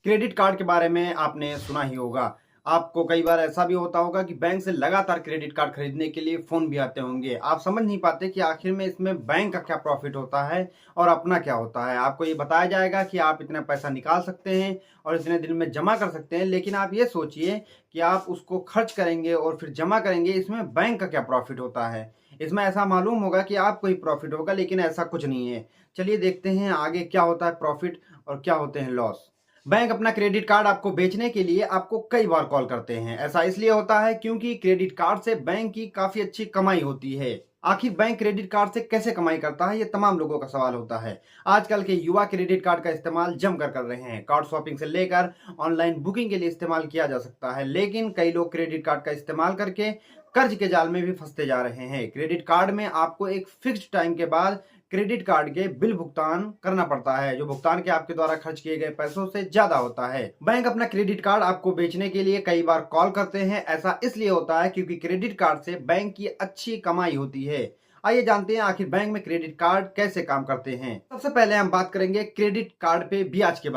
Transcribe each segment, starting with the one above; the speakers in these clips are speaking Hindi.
क्रेडिट कार्ड के बारे में आपने सुना ही होगा। आपको कई बार ऐसा भी होता होगा कि बैंक से लगातार क्रेडिट कार्ड खरीदने के लिए फ़ोन भी आते होंगे। आप समझ नहीं पाते कि आखिर में इसमें बैंक का क्या प्रॉफ़िट होता है और अपना क्या होता है। आपको ये बताया जाएगा कि आप इतना पैसा निकाल सकते हैं और इतने दिन में जमा कर सकते हैं, लेकिन आप ये सोचिए कि आप उसको खर्च करेंगे और फिर जमा करेंगे, इसमें बैंक का क्या प्रॉफ़िट होता है। इसमें ऐसा मालूम होगा कि आपको ही प्रॉफ़िट होगा, लेकिन ऐसा कुछ नहीं है। चलिए देखते हैं आगे क्या होता है प्रॉफ़िट और क्या होते हैं लॉस। बैंक अपना क्रेडिट कार्ड आपको बेचने के लिए आपको कई बार कॉल करते हैं। ऐसा इसलिए होता है क्योंकि क्रेडिट कार्ड से बैंक की काफी अच्छी कमाई होती है। आखिर बैंक क्रेडिट कार्ड से कैसे कमाई करता है, ये तमाम लोगों का सवाल होता है। आजकल के युवा क्रेडिट कार्ड का इस्तेमाल जमकर कर रहे हैं। कार्ड शॉपिंग से लेकर ऑनलाइन बुकिंग के लिए इस्तेमाल किया जा सकता है, लेकिन कई लोग क्रेडिट कार्ड का इस्तेमाल करके कर्ज के जाल में भी फंसते जा रहे हैं। क्रेडिट कार्ड में आपको एक फिक्स्ड टाइम के बाद क्रेडिट कार्ड के बिल भुगतान करना पड़ता है, जो भुगतान के आपके द्वारा खर्च किए गए पैसों से ज्यादा होता है। बैंक अपना क्रेडिट कार्ड आपको बेचने के लिए कई बार कॉल करते हैं। ऐसा इसलिए होता है क्योंकि क्रेडिट कार्ड से बैंक की अच्छी कमाई होती है। आइए जानते हैं आखिर बैंक में क्रेडिट कार्ड कैसे काम करते हैं। सबसे पहले हम बात करेंगे क्रेडिट कार्ड पे ब्याज के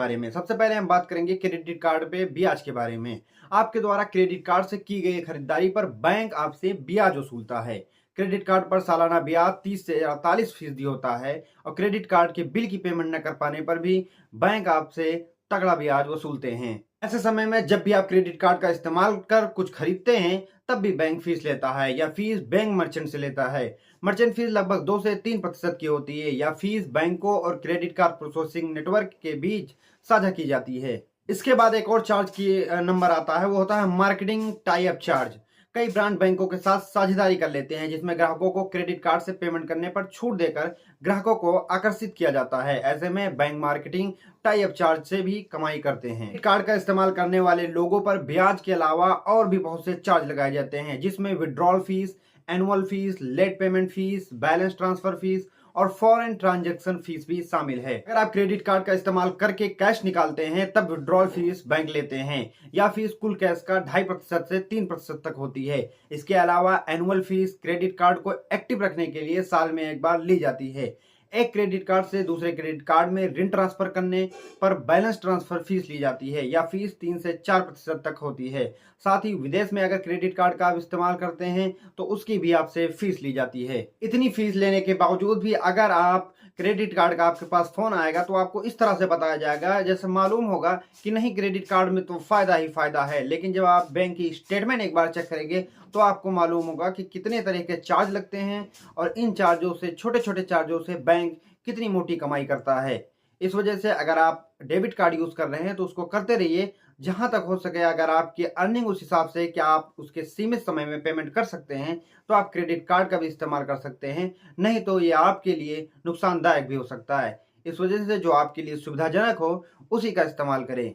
बारे में। आपके द्वारा क्रेडिट कार्ड से की गई खरीदारी पर बैंक आपसे ब्याज वसूलता है। क्रेडिट कार्ड पर सालाना ब्याज 30 से 48% होता है और क्रेडिट कार्ड के बिल की पेमेंट न कर पाने पर भी बैंक आपसे तगड़ा ब्याज वसूलते हैं। ऐसे समय में जब भी आप क्रेडिट कार्ड का इस्तेमाल कर कुछ खरीदते हैं, तब भी बैंक फीस लेता है या फीस बैंक मर्चेंट से लेता है। मर्चेंट फीस लगभग 2 से 3% की होती है या फीस बैंकों और क्रेडिट कार्ड प्रोसेसिंग नेटवर्क के बीच साझा की जाती है। इसके बाद एक और चार्ज की नंबर आता है, वो होता है मार्केटिंग टाई अप चार्ज। कई ब्रांड बैंकों के साथ साझेदारी कर लेते हैं, जिसमें ग्राहकों को क्रेडिट कार्ड से पेमेंट करने पर छूट देकर ग्राहकों को आकर्षित किया जाता है। ऐसे में bank marketing tie up charge से भी कमाई करते हैं। क्रेडिट कार्ड का इस्तेमाल करने वाले लोगों पर ब्याज के अलावा और भी बहुत से चार्ज लगाए जाते हैं, जिसमें withdrawal fees, annual fees, late payment fees, balance transfer fees और फॉरेन ट्रांजैक्शन फीस भी शामिल है। अगर आप क्रेडिट कार्ड का इस्तेमाल करके कैश निकालते हैं, तब विड्रॉल फीस बैंक लेते हैं। यह फीस कुल कैश का 2.5% से 3% तक होती है। इसके अलावा एनुअल फीस क्रेडिट कार्ड को एक्टिव रखने के लिए साल में एक बार ली जाती है। एक क्रेडिट कार्ड से दूसरे क्रेडिट कार्ड में ऋण ट्रांसफर करने पर बैलेंस ट्रांसफर फीस ली जाती है। यह फीस 3 से 4% तक होती है। साथ ही विदेश में अगर क्रेडिट कार्ड का आप इस्तेमाल करते हैं तो उसकी भी आपसे फीस ली जाती है। इतनी फीस लेने के बावजूद भी अगर आप क्रेडिट कार्ड का आपके पास फोन आएगा तो आपको इस तरह से बताया जाएगा, जैसे मालूम होगा कि नहीं, क्रेडिट कार्ड में तो फायदा ही फायदा है। लेकिन जब आप बैंक की स्टेटमेंट एक बार चेक करेंगे तो आपको मालूम होगा कि कितने तरह के चार्ज लगते हैं और इन चार्जों से, छोटे छोटे चार्जों से बैंक कितनी मोटी कमाई करता है। इस वजह से अगर आप डेबिट कार्ड यूज कर रहे हैं तो उसको करते रहिए। जहां तक हो सके, अगर आपकी अर्निंग उस हिसाब से कि आप उसके सीमित समय में पेमेंट कर सकते हैं, तो आप क्रेडिट कार्ड का भी इस्तेमाल कर सकते हैं। नहीं तो ये आपके लिए नुकसानदायक भी हो सकता है। इस वजह से जो आपके लिए सुविधाजनक हो, उसी का इस्तेमाल करें।